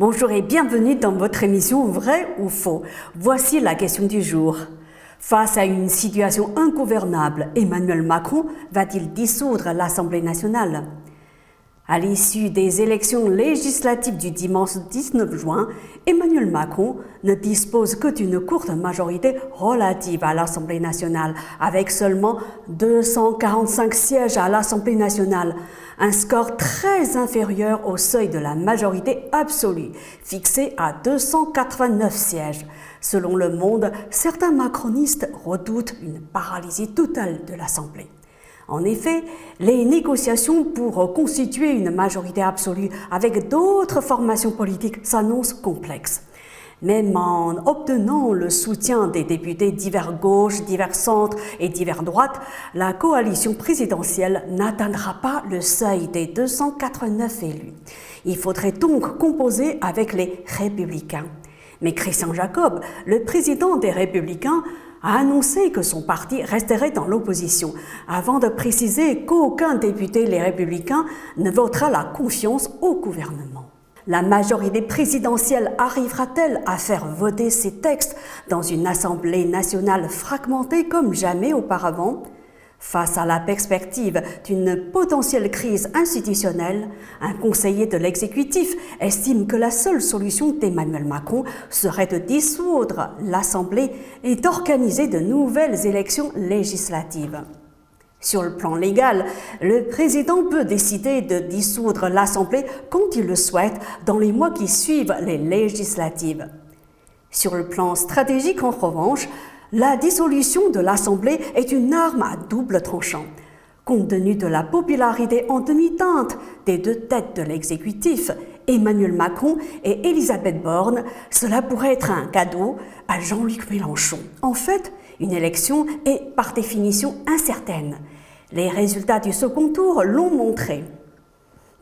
Bonjour et bienvenue dans votre émission Vrai ou Faux. Voici la question du jour. Face à une situation ingouvernable, Emmanuel Macron va-t-il dissoudre l'Assemblée nationale? À l'issue des élections législatives du dimanche 19 juin, Emmanuel Macron ne dispose que d'une courte majorité relative à l'Assemblée nationale, avec seulement 245 sièges à l'Assemblée nationale, un score très inférieur au seuil de la majorité absolue, fixé à 289 sièges. Selon Le Monde, certains macronistes redoutent une paralysie totale de l'Assemblée. En effet, les négociations pour constituer une majorité absolue avec d'autres formations politiques s'annoncent complexes. Même en obtenant le soutien des députés divers gauche, divers centre et divers droite, la coalition présidentielle n'atteindra pas le seuil des 289 élus. Il faudrait donc composer avec les Républicains. Mais Christian Jacob, le président des Républicains, a annoncé que son parti resterait dans l'opposition, avant de préciser qu'aucun député Les Républicains ne votera la confiance au gouvernement. La majorité présidentielle arrivera-t-elle à faire voter ces textes dans une Assemblée nationale fragmentée comme jamais auparavant ? Face à la perspective d'une potentielle crise institutionnelle, un conseiller de l'exécutif estime que la seule solution d'Emmanuel Macron serait de dissoudre l'Assemblée et d'organiser de nouvelles élections législatives. Sur le plan légal, le président peut décider de dissoudre l'Assemblée quand il le souhaite dans les mois qui suivent les législatives. Sur le plan stratégique, en revanche, la dissolution de l'Assemblée est une arme à double tranchant. Compte tenu de la popularité en demi-teinte des deux têtes de l'exécutif, Emmanuel Macron et Elisabeth Borne, cela pourrait être un cadeau à Jean-Luc Mélenchon. En fait, une élection est par définition incertaine. Les résultats du second tour l'ont montré.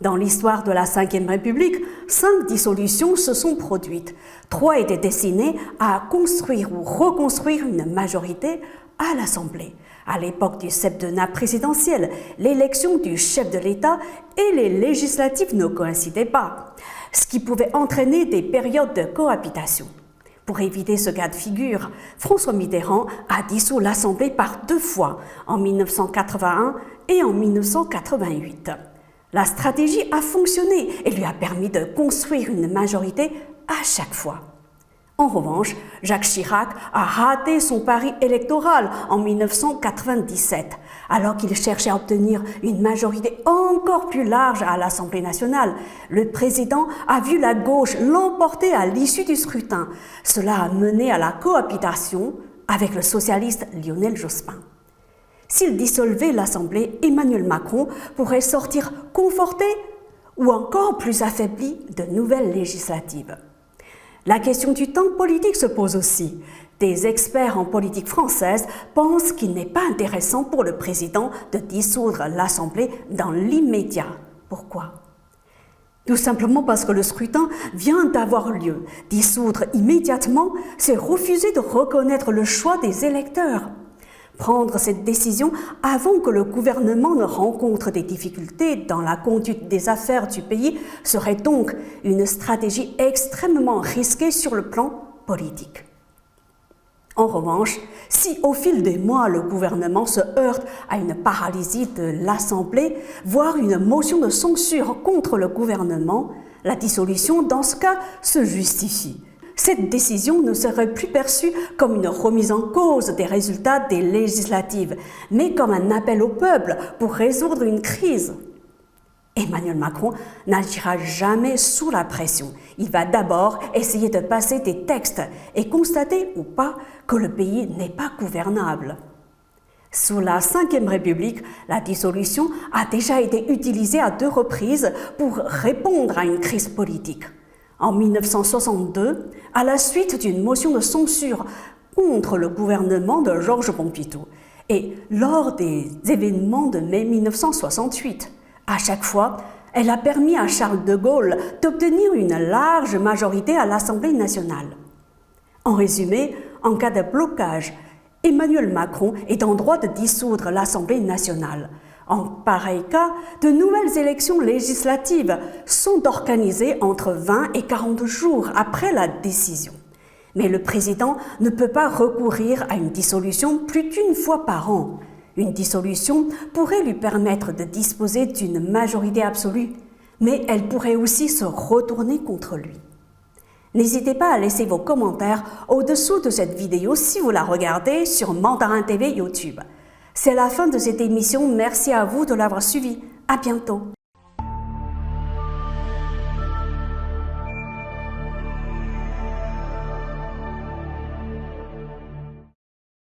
Dans l'histoire de la Ve République, 5 dissolutions se sont produites. 3 étaient destinées à construire ou reconstruire une majorité à l'Assemblée. À l'époque du septennat présidentiel, l'élection du chef de l'État et les législatives ne coïncidaient pas, ce qui pouvait entraîner des périodes de cohabitation. Pour éviter ce cas de figure, François Mitterrand a dissous l'Assemblée par 2 fois, en 1981 et en 1988. La stratégie a fonctionné et lui a permis de construire une majorité à chaque fois. En revanche, Jacques Chirac a raté son pari électoral en 1997, alors qu'il cherchait à obtenir une majorité encore plus large à l'Assemblée nationale. Le président a vu la gauche l'emporter à l'issue du scrutin. Cela a mené à la cohabitation avec le socialiste Lionel Jospin. S'il dissolvait l'Assemblée, Emmanuel Macron pourrait sortir conforté ou encore plus affaibli de nouvelles législatives. La question du temps politique se pose aussi. Des experts en politique française pensent qu'il n'est pas intéressant pour le président de dissoudre l'Assemblée dans l'immédiat. Pourquoi ? Tout simplement parce que le scrutin vient d'avoir lieu. Dissoudre immédiatement, c'est refuser de reconnaître le choix des électeurs. Prendre cette décision avant que le gouvernement ne rencontre des difficultés dans la conduite des affaires du pays serait donc une stratégie extrêmement risquée sur le plan politique. En revanche, si au fil des mois le gouvernement se heurte à une paralysie de l'Assemblée, voire une motion de censure contre le gouvernement, la dissolution dans ce cas se justifie. Cette décision ne serait plus perçue comme une remise en cause des résultats des législatives, mais comme un appel au peuple pour résoudre une crise. Emmanuel Macron n'agira jamais sous la pression. Il va d'abord essayer de passer des textes et constater ou pas que le pays n'est pas gouvernable. Sous la Ve République, la dissolution a déjà été utilisée à 2 reprises pour répondre à une crise politique. En 1962, à la suite d'une motion de censure contre le gouvernement de Georges Pompidou, et lors des événements de mai 1968. À chaque fois, elle a permis à Charles de Gaulle d'obtenir une large majorité à l'Assemblée nationale. En résumé, en cas de blocage, Emmanuel Macron est en droit de dissoudre l'Assemblée nationale. En pareil cas, de nouvelles élections législatives sont organisées entre 20 et 40 jours après la décision. Mais le président ne peut pas recourir à une dissolution plus d'une fois par an. Une dissolution pourrait lui permettre de disposer d'une majorité absolue, mais elle pourrait aussi se retourner contre lui. N'hésitez pas à laisser vos commentaires au-dessous de cette vidéo si vous la regardez sur Mandarin TV YouTube. C'est la fin de cette émission, merci à vous de l'avoir suivi. À bientôt.